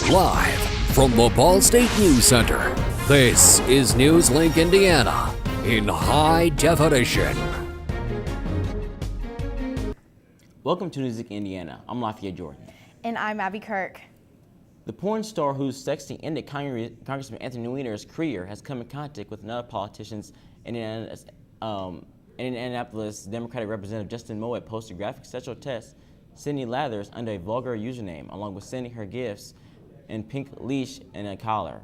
Live from the Ball State News Center, this is NewsLink Indiana in high definition. Welcome to NewsLink Indiana. I'm Lafayette Jordan. And I'm Abby Kirk. The porn star whose sexting ended Congressman Anthony Weiner's career has come in contact with another politician's Indianapolis Democratic Representative Justin Moed posted graphic sexual text Sydney Lathers under a vulgar username, along with sending her gifts in pink leash and a collar.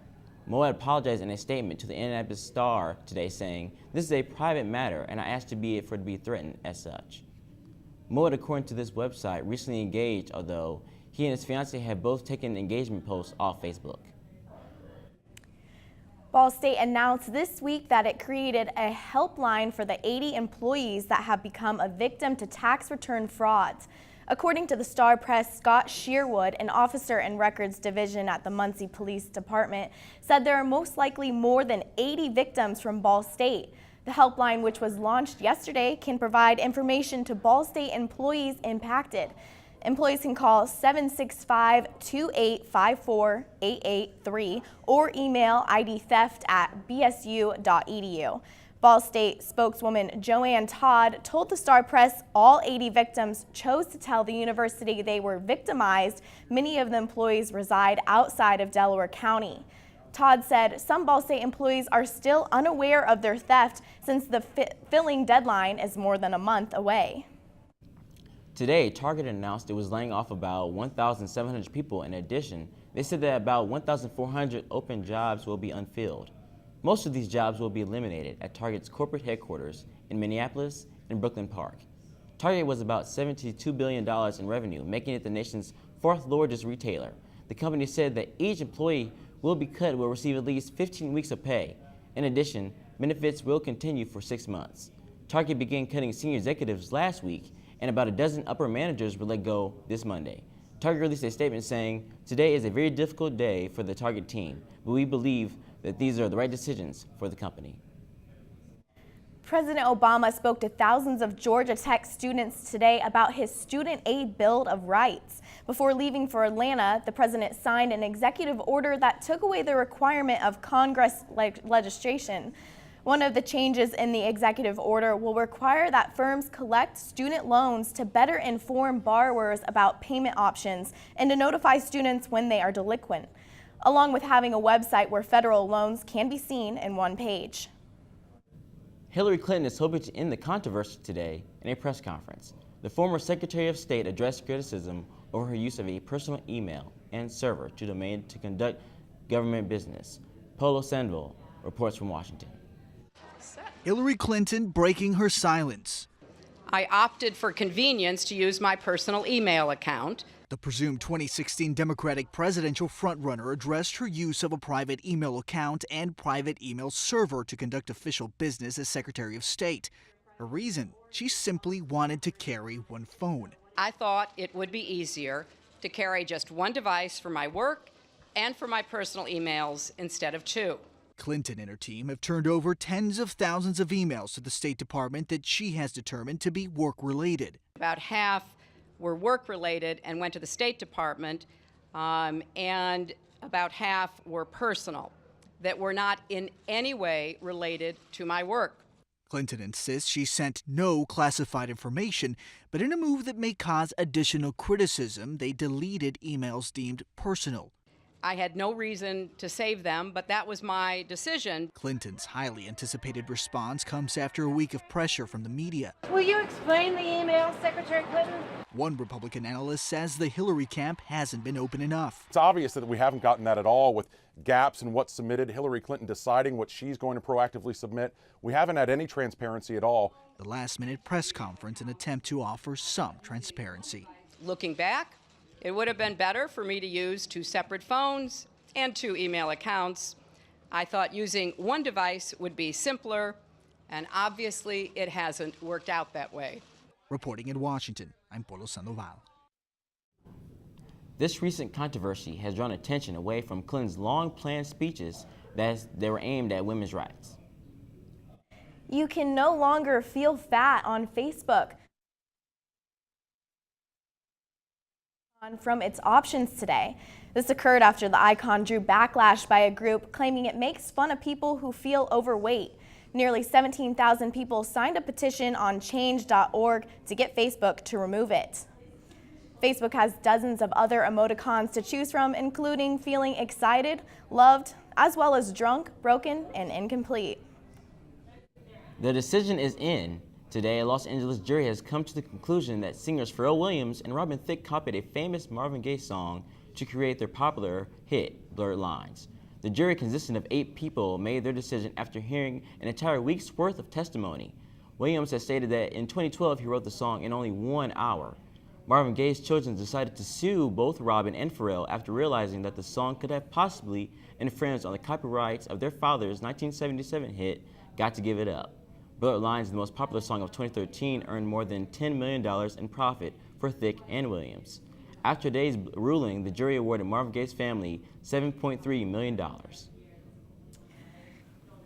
Moed apologized in a statement to the Indianapolis Star today, saying, "This is a private matter, and I asked to be threatened as such." Moed, according to this website, recently engaged, although he and his fiancée have both taken engagement posts off Facebook. Ball State announced this week that it created a helpline for the 80 employees that have become a victim to tax return frauds. According to the Star Press, Scott Shearwood, an officer in records division at the Muncie Police Department, said there are most likely more than 80 victims from Ball State. The helpline, which was launched yesterday, can provide information to Ball State employees impacted. Employees can call 765-2854-883 or email idtheft@bsu.edu. Ball State spokeswoman Joanne Todd told the Star Press all 80 victims chose to tell the university they were victimized. Many of the employees reside outside of Delaware County. Todd said some Ball State employees are still unaware of their theft since the filling deadline is more than a month away. Today, Target announced it was laying off about 1,700 people. In addition, they said that about 1,400 open jobs will be unfilled. Most of these jobs will be eliminated at Target's corporate headquarters in Minneapolis and Brooklyn Park. Target was about $72 billion in revenue, making it the nation's fourth largest retailer. The company said that each employee will receive at least 15 weeks of pay. In addition, benefits will continue for 6 months. Target began cutting senior executives last week, and about a dozen upper managers were let go this Monday. Target released a statement saying, "Today is a very difficult day for the Target team, but we believe that these are the right decisions for the company." President Obama spoke to thousands of Georgia Tech students today about his Student Aid Bill of Rights. Before leaving for Atlanta, the president signed an executive order that took away the requirement of Congress legislation. One of the changes in the executive order will require that firms collect student loans to better inform borrowers about payment options and to notify students when they are delinquent, along with having a website where federal loans can be seen in one page. Hillary Clinton is hoping to end the controversy today in a press conference. The former Secretary of State addressed criticism over her use of a personal email and server to domain to conduct government business. Polo Sandoval reports from Washington. Hillary Clinton breaking her silence. I opted for convenience to use my personal email account. The presumed 2016 Democratic presidential frontrunner addressed her use of a private email account and private email server to conduct official business as Secretary of State. Her reason, she simply wanted to carry one phone. I thought it would be easier to carry just one device for my work and for my personal emails instead of two. Clinton and her team have turned over tens of thousands of emails to the State Department that she has determined to be work-related. About half were work-related and went to the State Department, and about half were personal, that were not in any way related to my work. Clinton insists she sent no classified information, but in a move that may cause additional criticism, they deleted emails deemed personal. I had no reason to save them, but that was my decision. Clinton's highly anticipated response comes after a week of pressure from the media. Will you explain the email, Secretary Clinton? One Republican analyst says the Hillary camp hasn't been open enough. It's obvious that we haven't gotten that at all, with gaps in what's submitted, Hillary Clinton deciding what she's going to proactively submit. We haven't had any transparency at all. The last-minute press conference, an attempt to offer some transparency. Looking back, it would have been better for me to use two separate phones and two email accounts. I thought using one device would be simpler, and obviously it hasn't worked out that way. Reporting in Washington, I'm Polo Sandoval. This recent controversy has drawn attention away from Clinton's long-planned speeches that were aimed at women's rights. You can no longer feel fat on Facebook. From its options today. This occurred after the icon drew backlash by a group claiming it makes fun of people who feel overweight. Nearly 17,000 people signed a petition on change.org to get Facebook to remove it. Facebook has dozens of other emoticons to choose from, including feeling excited, loved, as well as drunk, broken, and incomplete. The decision is in. Today, a Los Angeles jury has come to the conclusion that singers Pharrell Williams and Robin Thicke copied a famous Marvin Gaye song to create their popular hit, Blurred Lines. The jury, consisting of 8 people, made their decision after hearing an entire week's worth of testimony. Williams has stated that in 2012 he wrote the song in only 1 hour. Marvin Gaye's children decided to sue both Robin and Pharrell after realizing that the song could have possibly infringed on the copyrights of their father's 1977 hit, Got to Give It Up. Blurred Lines, the most popular song of 2013, earned more than $10 million in profit for Thicke and Williams. After today's ruling, the jury awarded Marvin Gaye's family $7.3 million.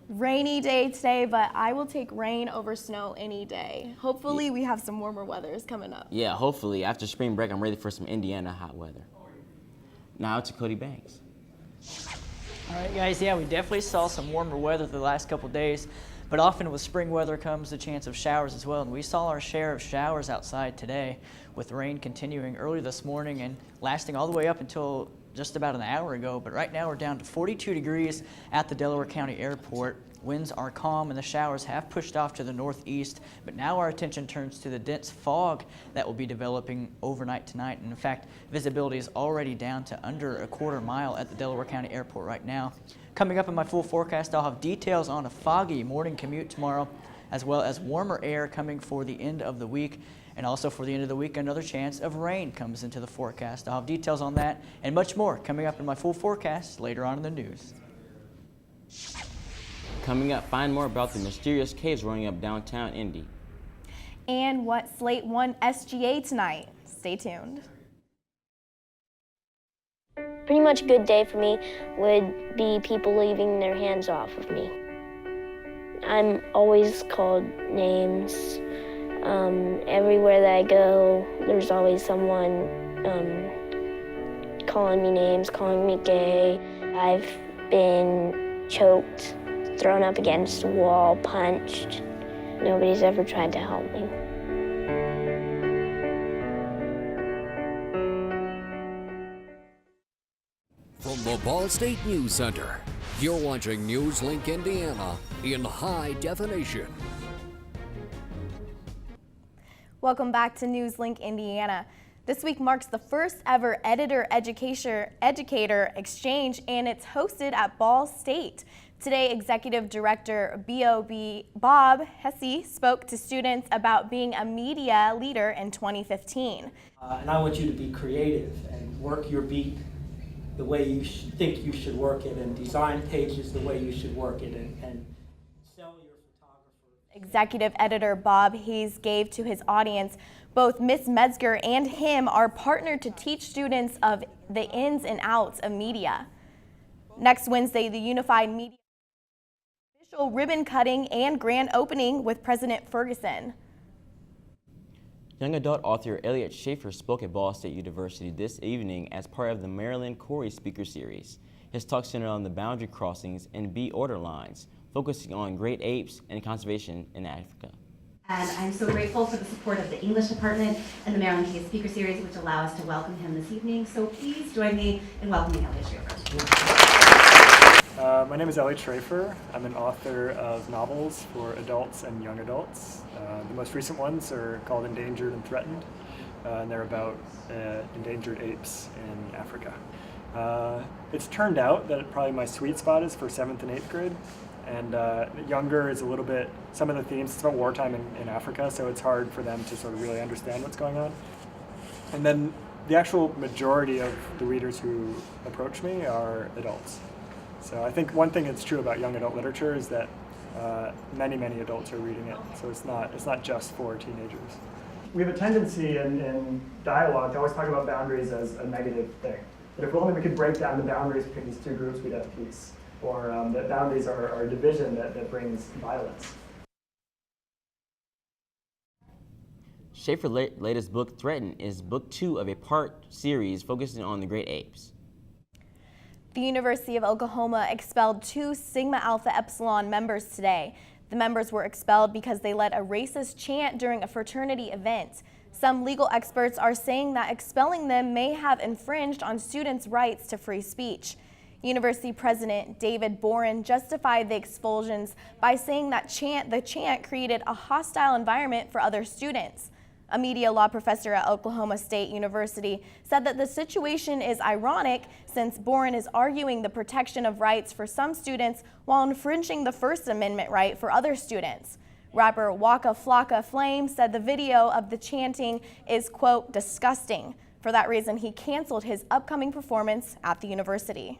Rainy day today, but I will take rain over snow any day. Hopefully we have some warmer weathers coming up. Yeah, hopefully. After spring break, I'm ready for some Indiana hot weather. Now to Cody Banks. All right, guys, yeah, we definitely saw some warmer weather the last couple days, but often with spring weather comes the chance of showers as well, and we saw our share of showers outside today, with rain continuing early this morning and lasting all the way up until just about an hour ago. But right now we're down to 42 degrees at the Delaware County Airport. Winds are calm and the showers have pushed off to the northeast, but now our attention turns to the dense fog that will be developing overnight tonight. And in fact, visibility is already down to under a quarter mile at the Delaware County Airport right now. Coming up in my full forecast, I'll have details on a foggy morning commute tomorrow, as well as warmer air coming for the end of the week. And also for the end of the week, another chance of rain comes into the forecast. I'll have details on that and much more coming up in my full forecast later on in the news. Coming up, find more about the mysterious caves rolling up downtown Indy. And what Slate won SGA tonight. Stay tuned. Pretty much a good day for me would be people leaving their hands off of me. I'm always called names. Everywhere that I go, there's always someone calling me names, calling me gay. I've been choked, thrown up against a wall, punched. Nobody's ever tried to help me. From the Ball State News Center, you're watching NewsLink Indiana in high definition. Welcome back to NewsLink Indiana. This week marks the first ever editor-educator exchange, and it's hosted at Ball State. Today, Executive Director Bob Hesse spoke to students about being a media leader in 2015. And I want you to be creative and work your beat the way you think you should work it, and design pages the way you should work it, and sell your photographer. Executive Editor Bob Hayes gave to his audience. Both Ms. Metzger and him are partnered to teach students of the ins and outs of media. Next Wednesday, the Unified Media official ribbon cutting and grand opening with President Ferguson. Young adult author Elliot Schaefer spoke at Ball State University this evening as part of the Maryland Corey Speaker Series. His talk centered on the boundary crossings and bee order lines, focusing on great apes and conservation in Africa. And I'm so grateful for the support of the English department and the Maryland Case Speaker Series, which allow us to welcome him this evening. So please join me in welcoming Elliot Schaefer. My name is Elliot Schaefer. I'm an author of novels for adults and young adults. The most recent ones are called Endangered and Threatened, and they're about endangered apes in Africa. It's turned out that probably my sweet spot is for 7th and 8th grade, and younger is a little bit, some of the themes, it's about wartime in Africa, so it's hard for them to sort of really understand what's going on. And then the actual majority of the readers who approach me are adults. So I think one thing that's true about young adult literature is that many adults are reading it. So it's not just for teenagers. We have a tendency in dialogue to always talk about boundaries as a negative thing. But if only we could break down the boundaries between these two groups, we'd have peace. Or that boundaries are a division that brings violence. Schaefer's latest book, Threatened, is book 2 of a part series focusing on the great apes. The University of Oklahoma expelled 2 Sigma Alpha Epsilon members today. The members were expelled because they led a racist chant during a fraternity event. Some legal experts are saying that expelling them may have infringed on students' rights to free speech. University President David Boren justified the expulsions by saying that the chant created a hostile environment for other students. A media law professor at Oklahoma State University said that the situation is ironic since Boren is arguing the protection of rights for some students while infringing the First Amendment right for other students. Rapper Waka Flocka Flame said the video of the chanting is, quote, disgusting. For that reason, he canceled his upcoming performance at the university.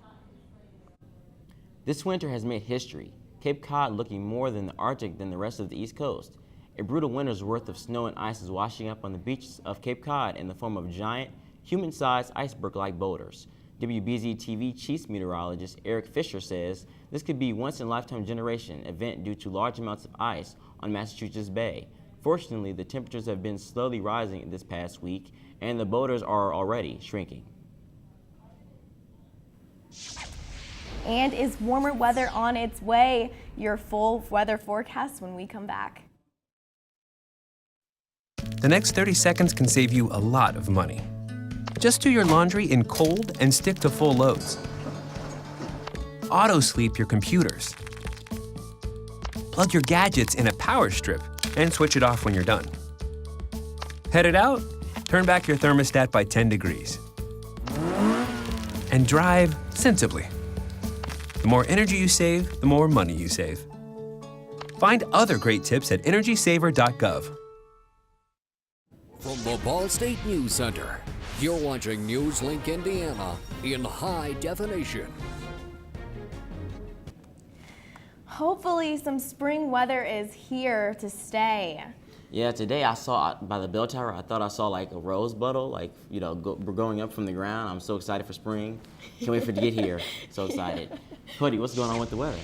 This winter has made history, Cape Cod looking more than the Arctic than the rest of the East Coast. A brutal winter's worth of snow and ice is washing up on the beaches of Cape Cod in the form of giant, human-sized iceberg-like boulders. WBZ-TV chief meteorologist Eric Fisher says this could be a once-in-a-lifetime generation event due to large amounts of ice on Massachusetts Bay. Fortunately, the temperatures have been slowly rising this past week, and the boulders are already shrinking. And is warmer weather on its way? Your full weather forecast when we come back. The next 30 seconds can save you a lot of money. Just do your laundry in cold and stick to full loads. Auto-sleep your computers. Plug your gadgets in a power strip and switch it off when you're done. Headed out? Turn back your thermostat by 10 degrees. And drive sensibly. The more energy you save, the more money you save. Find other great tips at energysaver.gov. From the Ball State News Center, you're watching NewsLink Indiana in high definition. Hopefully some spring weather is here to stay. Yeah, today I saw by the bell tower, I thought I saw like a rose buddle, like, you know, growing up from the ground. I'm so excited for spring. Can't wait for it to get here. So excited. Putty, what's going on with the weather?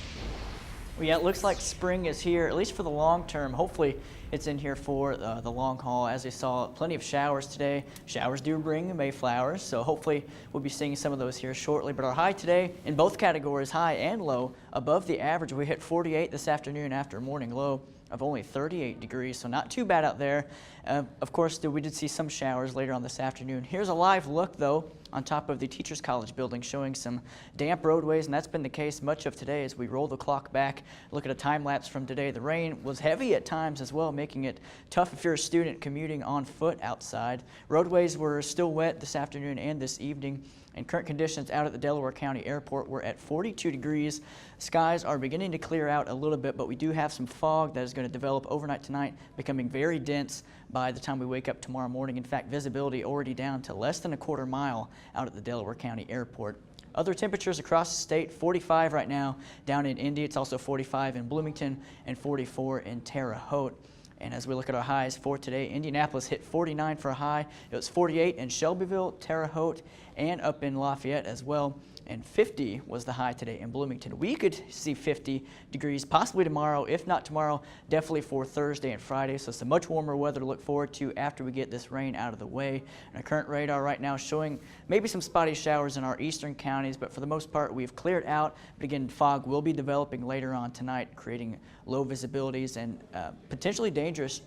Well, yeah, it looks like spring is here, at least for the long term. Hopefully it's in here for the long haul. As you saw, plenty of showers today. Showers do bring Mayflowers, so hopefully we'll be seeing some of those here shortly. But our high today in both categories, high and low, above the average. We hit 48 this afternoon after a morning low of only 38 degrees, so not too bad out there. Of course, we did see some showers later on this afternoon. Here's a live look, though, on top of the Teachers College building, showing some damp roadways, and that's been the case much of today as we roll the clock back. Look at a time lapse from today. The rain was heavy at times as well, making it tough if you're a student commuting on foot outside. Roadways were still wet this afternoon and this evening, and current conditions out at the Delaware County Airport were at 42 degrees. Skies are beginning to clear out a little bit, but we do have some fog that is going to develop overnight tonight, becoming very dense by the time we wake up tomorrow morning. In fact, visibility already down to less than a quarter mile out at the Delaware County Airport. Other temperatures across the state, 45 right now down in Indy. It's also 45 in Bloomington and 44 in Terre Haute. And as we look at our highs for today, Indianapolis hit 49 for a high. It was 48 in Shelbyville, Terre Haute, and up in Lafayette as well. And 50 was the high today in Bloomington. We could see 50 degrees possibly tomorrow. If not tomorrow, definitely for Thursday and Friday. So some much warmer weather to look forward to after we get this rain out of the way. And our current radar right now showing maybe some spotty showers in our eastern counties, but for the most part we've cleared out. But again, fog will be developing later on tonight, creating low visibilities and potentially dangerous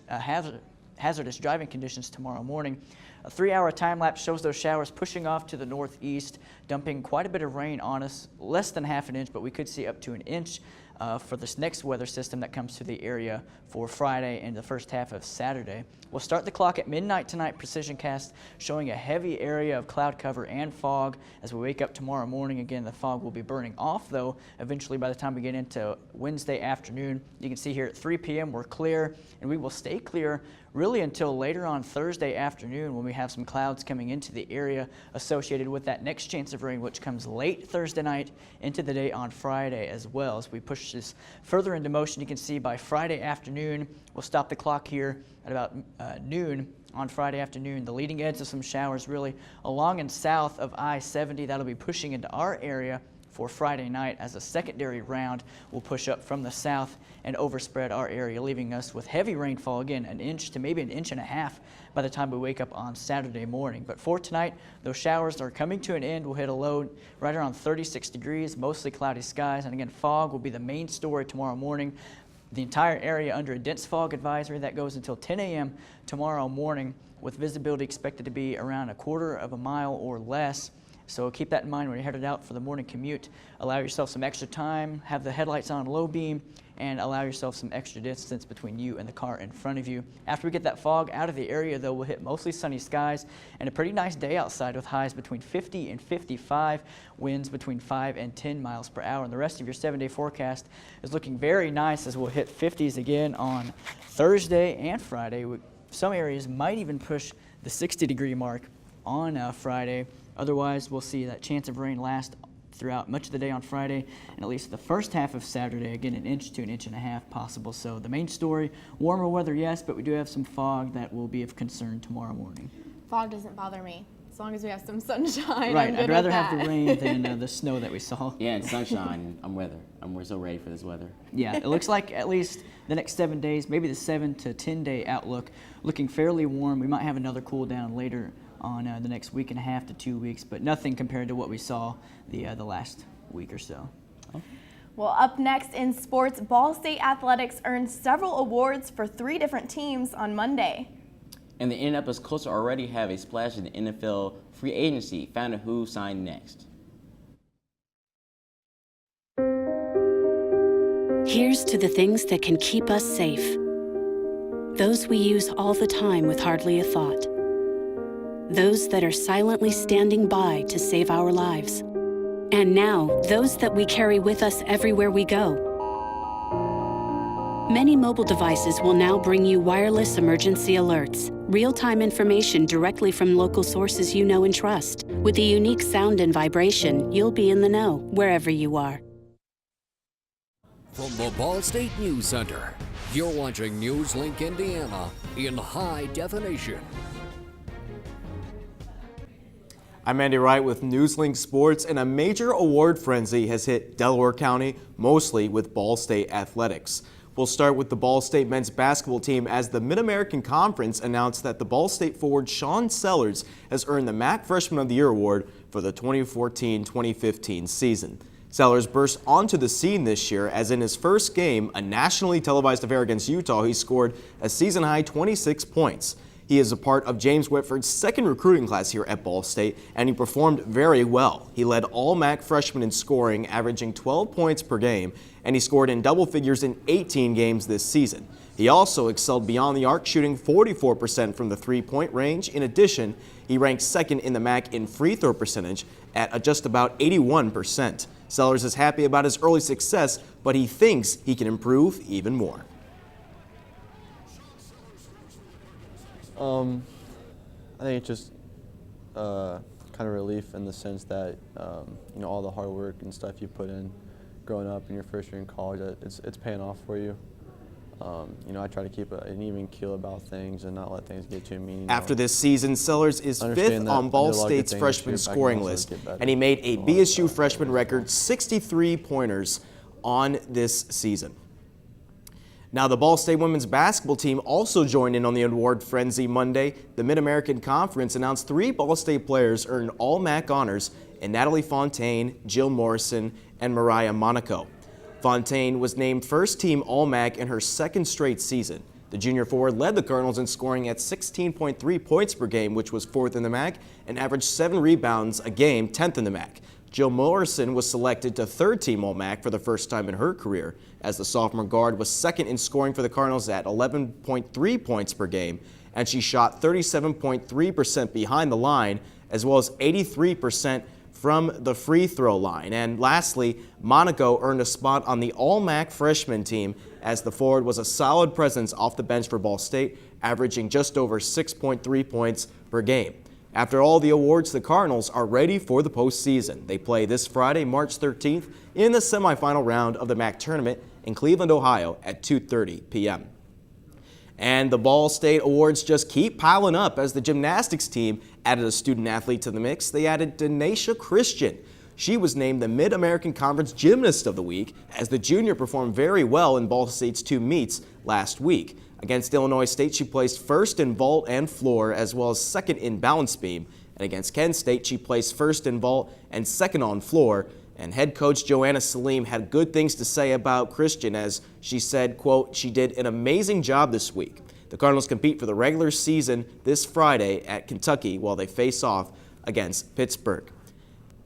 hazardous driving conditions tomorrow morning. A 3-hour time lapse shows those showers pushing off to the northeast, dumping quite a bit of rain on us, less than half an inch, but we could see up to an inch for this next weather system that comes to the area for Friday and the first half of Saturday. We'll start the clock at midnight tonight, precision cast showing a heavy area of cloud cover and fog. As we wake up tomorrow morning, again, the fog will be burning off, though, eventually by the time we get into Wednesday afternoon. You can see here at 3 p.m. we're clear, and we will stay clear really until later on Thursday afternoon when we have some clouds coming into the area associated with that next chance of rain, which comes late Thursday night into the day on Friday as well. As we push this further into motion, you can see by Friday afternoon, we'll stop the clock here at about noon on Friday afternoon. The leading edge of some showers really along and south of I-70. That'll be pushing into our area for Friday night, as a secondary round will push up from the south and overspread our area, leaving us with heavy rainfall, again, an inch to maybe an inch and a half by the time we wake up on Saturday morning. But for tonight, those showers are coming to an end. We'll hit a low right around 36 degrees, mostly cloudy skies, and again, fog will be the main story tomorrow morning. The entire area under a dense fog advisory that goes until 10 a.m. tomorrow morning, with visibility expected to be around 1/4 of a mile or less. So keep that in mind when you're headed out for the morning commute. Allow yourself some extra time, have the headlights on low beam, and allow yourself some extra distance between you and the car in front of you. After we get that fog out of the area, though, we'll hit mostly sunny skies and a pretty nice day outside with highs between 50 and 55, winds between 5 and 10 miles per hour. And the rest of your 7-day forecast is looking very nice, as we'll hit 50s again on Thursday and Friday. Some areas might even push the 60-degree mark on Friday. Otherwise, we'll see that chance of rain last throughout much of the day on Friday, and at least the first half of Saturday, again, an inch to an inch and a half possible. So the main story, warmer weather, yes, but we do have some fog that will be of concern tomorrow morning. Fog doesn't bother me. As long as we have some sunshine, right, I'm good I'd rather with have that. the rain than the snow that we saw. Yeah, and sunshine. We're so ready for this weather. Yeah, it looks like at least the next 7 days, maybe the 7 to 10 day outlook, looking fairly warm. We might have another cool down later on the next week and a half to 2 weeks, but nothing compared to what we saw the last week or so. Well, up next in sports, Ball State Athletics earned several awards for 3 different teams on Monday. And the Indianapolis Colts already have a splash in the NFL free agency. Find out who signed next. Here's to the things that can keep us safe. Those we use all the time with hardly a thought. Those that are silently standing by to save our lives. And now, those that we carry with us everywhere we go. Many mobile devices will now bring you wireless emergency alerts, real-time information directly from local sources you know and trust. With the unique sound and vibration, you'll be in the know, wherever you are. From the Ball State News Center, you're watching NewsLink Indiana in high definition. I'm Andy Wright with NewsLink Sports, and a major award frenzy has hit Delaware County, mostly with Ball State athletics. We'll start with the Ball State men's basketball team, as the Mid-American Conference announced that the Ball State forward Sean Sellers has earned the MAC Freshman of the Year award for the 2014-2015 season. Sellers burst onto the scene this year, as in his first game, a nationally televised affair against Utah, he scored a season-high 26 points. He is a part of James Whitford's second recruiting class here at Ball State, and he performed very well. He led all MAC freshmen in scoring, averaging 12 points per game, and he scored in double figures in 18 games this season. He also excelled beyond the arc, shooting 44% from the three-point range. In addition, he ranked second in the MAC in free throw percentage at just about 81%. Sellers is happy about his early success, but he thinks he can improve even more. I think it's just kind of relief in the sense that you know, all the hard work and stuff you put in growing up in your first year in college, it's paying off for you. You know, I try to keep an even keel about things and not let things get too mean. After this season, Sellers is fifth on Ball State's freshman scoring list, and he made a BSU freshman record 63 pointers on this season. Now, the Ball State women's basketball team also joined in on the award frenzy Monday. The Mid-American Conference announced 3 Ball State players earned all MAC honors in Natalie Fontaine, Jill Morrison, and Mariah Monaco. Fontaine was named first-team All-MAC in her second straight season. The junior forward led the Cardinals in scoring at 16.3 points per game, which was 4th in the MAC, and averaged 7 rebounds a game, 10th in the MAC. Jill Morrison was selected to third-team All-MAC for the first time in her career, as the sophomore guard was second in scoring for the Cardinals at 11.3 points per game, and she shot 37.3% behind the line, as well as 83% from the free throw line. And lastly, Monaco earned a spot on the All-MAC freshman team, as the forward was a solid presence off the bench for Ball State, averaging just over 6.3 points per game. After all the awards, the Cardinals are ready for the postseason. They play this Friday, March 13th, in the semifinal round of the MAC tournament in Cleveland, Ohio at 2:30 p.m. And the Ball State awards just keep piling up as the gymnastics team added a student athlete to the mix. They added Denacia Christian She was named the Mid-American Conference Gymnast of the Week as the junior performed very well in Ball State's 2 meets last week. Against Illinois State, she placed first in vault and floor as well as second in balance beam. And against Kent State, she placed first in vault and second on floor. And head coach Joanna Salim had good things to say about Christian as she said, quote, "She did an amazing job this week." The Cardinals compete for the regular season this Friday at Kentucky while they face off against Pittsburgh.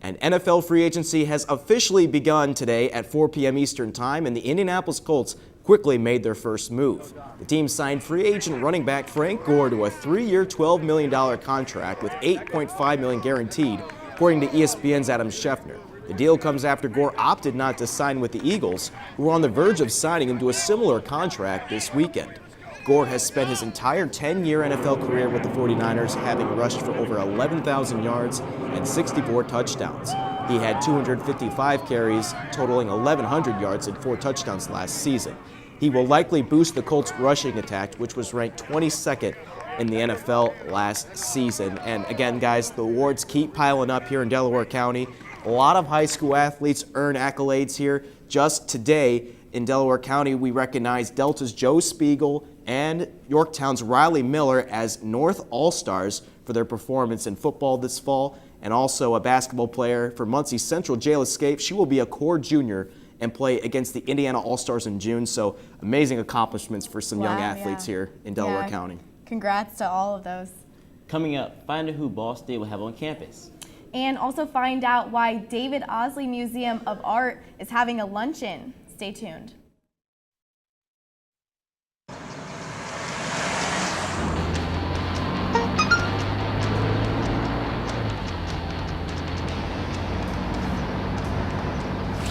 And NFL free agency has officially begun today at 4 p.m. Eastern Time, and the Indianapolis Colts quickly made their first move. The team signed free agent running back Frank Gore to a 3-year, $12 million contract with $8.5 million guaranteed, according to ESPN's Adam Schefter. The deal comes after Gore opted not to sign with the Eagles, who were on the verge of signing him to a similar contract this weekend. Gore has spent his entire 10-year NFL career with the 49ers, having rushed for over 11,000 yards and 64 touchdowns. He had 255 carries, totaling 1,100 yards and 4 touchdowns last season. He will likely boost the Colts' rushing attack, which was ranked 22nd in the NFL last season. And again, guys, the awards keep piling up here in Delaware County. A lot of high school athletes earn accolades here. Just today in Delaware County, we recognize Delta's Joe Spiegel and Yorktown's Riley Miller as North All-Stars for their performance in football this fall, and also a basketball player for Muncie Central, Jayla Scape. She will be a core junior and play against the Indiana All-Stars in June, so amazing accomplishments for some young athletes here in Delaware County. Congrats to all of those. Coming up, find out who Ball State will have on campus. And also find out why David Osley Museum of Art is having a luncheon. Stay tuned.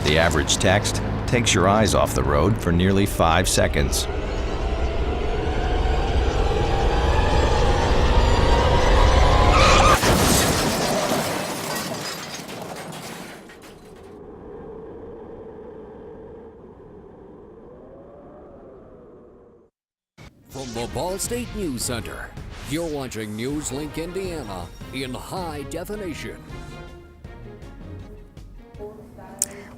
The average text takes your eyes off the road for nearly 5 seconds. From the Ball State News Center, you're watching NewsLink Indiana in high definition.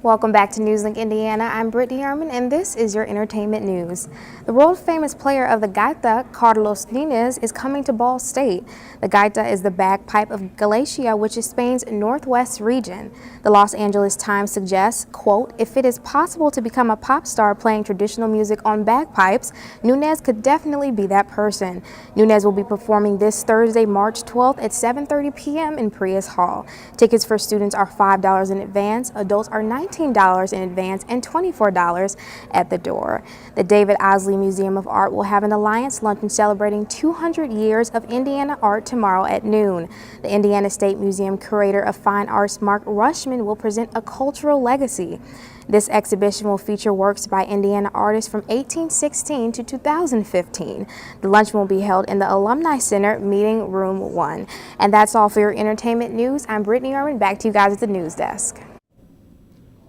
Welcome back to NewsLink Indiana. I'm Brittany Erman, and this is your entertainment news. The world-famous player of the gaita, Carlos Nunez, is coming to Ball State. The gaita is the bagpipe of Galicia, which is Spain's northwest region. The Los Angeles Times suggests, quote, "If it is possible to become a pop star playing traditional music on bagpipes, Nunez could definitely be that person." Nunez will be performing this Thursday, March 12th at 7:30 p.m. in Prius Hall. Tickets for students are $5 in advance, adults are $19 in advance, and $24 at the door. The David Osley Museum of Art will have an Alliance luncheon celebrating 200 years of Indiana art tomorrow at noon. The Indiana State Museum Curator of Fine Arts, Mark Rushman, will present a cultural legacy. This exhibition will feature works by Indiana artists from 1816 to 2015. The luncheon will be held in the Alumni Center, Meeting Room 1. And that's all for your entertainment news. I'm Brittany Erman. Back to you guys at the news desk.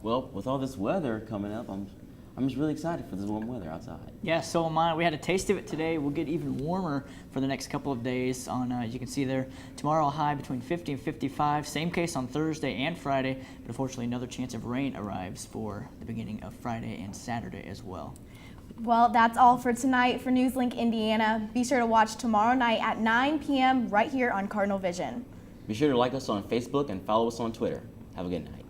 Well, with all this weather coming up, I'm just really excited for this warm weather outside. Yeah, so am I. We had a taste of it today. We'll get even warmer for the next couple of days. As you can see there, tomorrow a high between 50 and 55. Same case on Thursday and Friday, but unfortunately another chance of rain arrives for the beginning of Friday and Saturday as well. Well, that's all for tonight for NewsLink Indiana. Be sure to watch tomorrow night at 9 p.m. right here on Cardinal Vision. Be sure to like us on Facebook and follow us on Twitter. Have a good night.